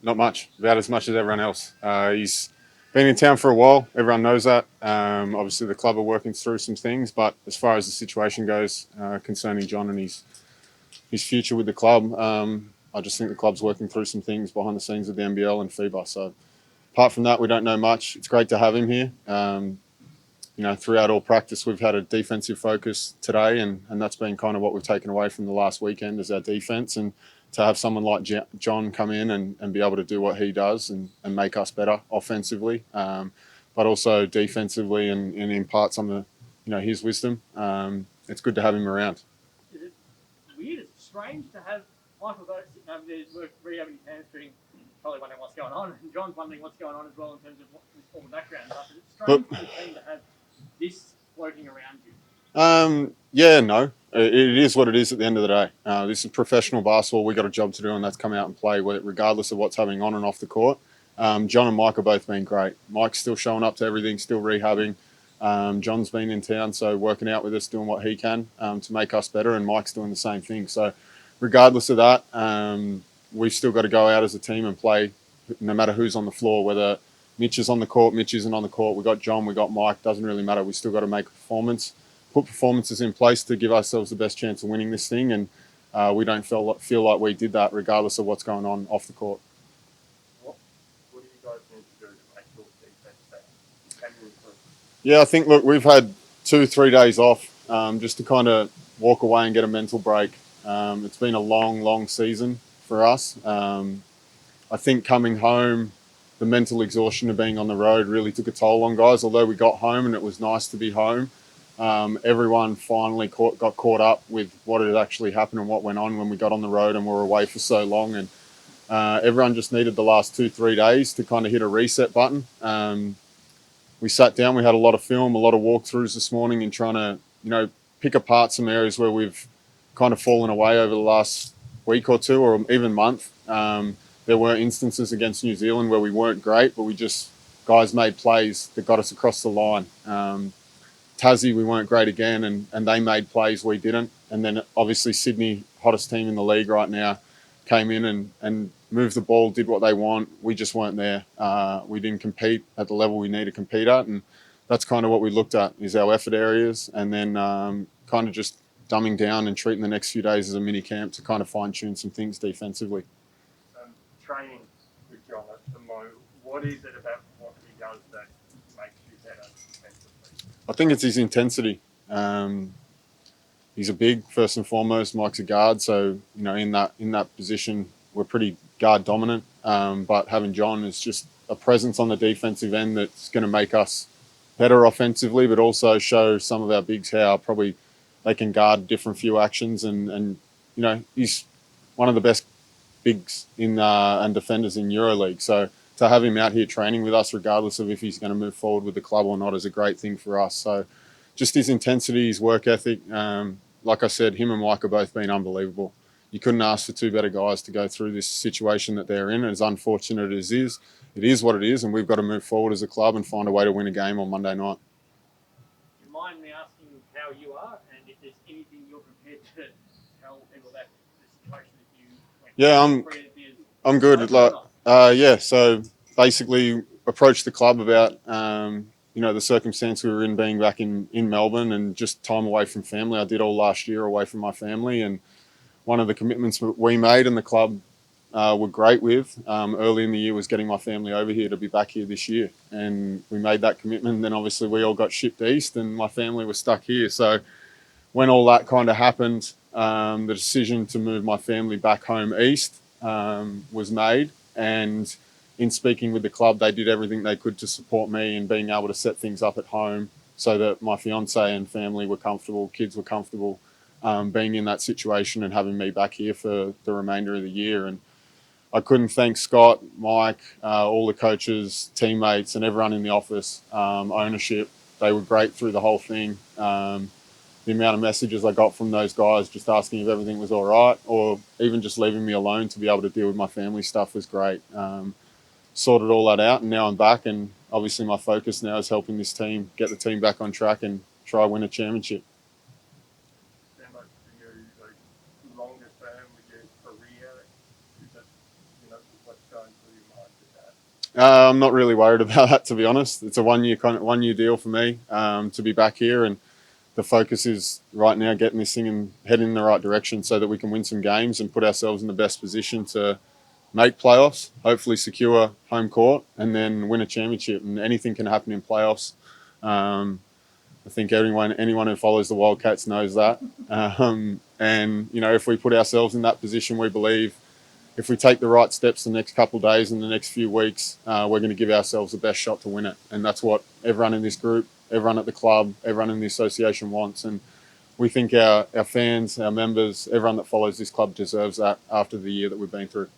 Not much, about as much as everyone else. He's been in town for a while. Everyone knows that. Obviously, the club are working through some things, but as far as the situation goes concerning John and his future with the club, I just think the club's working through some things behind the scenes with the NBL and FIBA. So apart from that, we don't know much. It's great to have him here. Throughout all practice, we've had a defensive focus today, and that's been kind of what we've taken away from the last weekend is our defense. And to have someone like John come in and be able to do what he does and make us better offensively, but also defensively and impart some of his wisdom. It's good to have him around. Is it weird? It's strange to have Michael Goat sitting over there rehabbing his hamstring, probably wondering what's going on, and John's wondering what's going on as well in terms of all the background stuff. Is it strange for the team to have this floating around you? Yeah, no. It is what it is at the end of the day. This is professional basketball. We've got a job to do, and that's come out and play, regardless of what's happening on and off the court. John and Mike have both been great. Mike's still showing up to everything, still rehabbing. John's been in town, so working out with us, doing what he can to make us better, and Mike's doing the same thing. So regardless of that, we've still got to go out as a team and play no matter who's on the floor, whether Mitch is on the court, Mitch isn't on the court. We got John, we got Mike. Doesn't really matter. We still got to make a performance, put performances in place to give ourselves the best chance of winning this thing. And we don't feel like we did that, regardless of what's going on off the court. What do you guys need to do to make your defense better? Yeah, I think we've had 2-3 days off just to kind of walk away and get a mental break. It's been a long season for us. I think coming home, the mental exhaustion of being on the road really took a toll on guys. Although we got home and it was nice to be home, everyone finally got caught up with what had actually happened and what went on when we got on the road and were away for so long. And everyone just needed the last 2-3 days to kind of hit a reset button. We sat down, we had a lot of film, a lot of walkthroughs this morning in trying to, pick apart some areas where we've kind of fallen away over the last week or two or even month. There were instances against New Zealand where we weren't great, but guys made plays that got us across the line. Tassie, we weren't great again, and they made plays, we didn't. And then obviously Sydney, hottest team in the league right now, came in and moved the ball, did what they want. We just weren't there. We didn't compete at the level we need to compete at, and that's kind of what we looked at, is our effort areas, and then kind of just dumbing down and treating the next few days as a mini camp to kind of fine-tune some things defensively. Training with John at the moment, what is it about what he does that makes you better defensively? I think it's his intensity. He's a big, first and foremost. Mike's a guard, so in that position we're pretty guard dominant. But having John is just a presence on the defensive end that's going to make us better offensively, but also show some of our bigs how probably they can guard different few actions. And he's one of the best bigs and defenders in EuroLeague. So to have him out here training with us, regardless of if he's going to move forward with the club or not, is a great thing for us. So just his intensity, his work ethic. Like I said, him and Mike have both been unbelievable. You couldn't ask for two better guys to go through this situation that they're in. As unfortunate as it is what it is, and we've got to move forward as a club and find a way to win a game on Monday night. Do you mind me asking how you are, and if there's anything you're prepared to tell people about the situation that you went through? Yeah, I'm good. So basically approached the club about the circumstance we were in, being back in Melbourne and just time away from family. I did all last year away from my family, and one of the commitments we made and the club were great with early in the year was getting my family over here to be back here this year. And we made that commitment, and then obviously we all got shipped east and my family was stuck here. So when all that kind of happened, the decision to move my family back home east was made. And in speaking with the club, they did everything they could to support me in being able to set things up at home so that my fiance and family were comfortable, kids were comfortable being in that situation and having me back here for the remainder of the year. And I couldn't thank Scott, Mike, all the coaches, teammates, and everyone in the office, ownership. They were great through the whole thing. The amount of messages I got from those guys just asking if everything was all right, or even just leaving me alone to be able to deal with my family stuff was great. Sorted all that out, and now I'm back, and obviously my focus now is helping this team get the team back on track and try win a championship. How much for you, like, longer term with your career, I'm not really worried about that, to be honest. It's a 1 year deal for me to be back here, and the focus is right now getting this thing and heading in the right direction so that we can win some games and put ourselves in the best position to make playoffs, hopefully secure home court, and then win a championship. And anything can happen in playoffs. I think anyone who follows the Wildcats knows that. And you know, if we put ourselves in that position, we believe if we take the right steps the next couple of days and the next few weeks, we're going to give ourselves the best shot to win it. And that's what everyone in this group, everyone at the club, everyone in the association wants. And we think our fans, our members, everyone that follows this club deserves that after the year that we've been through.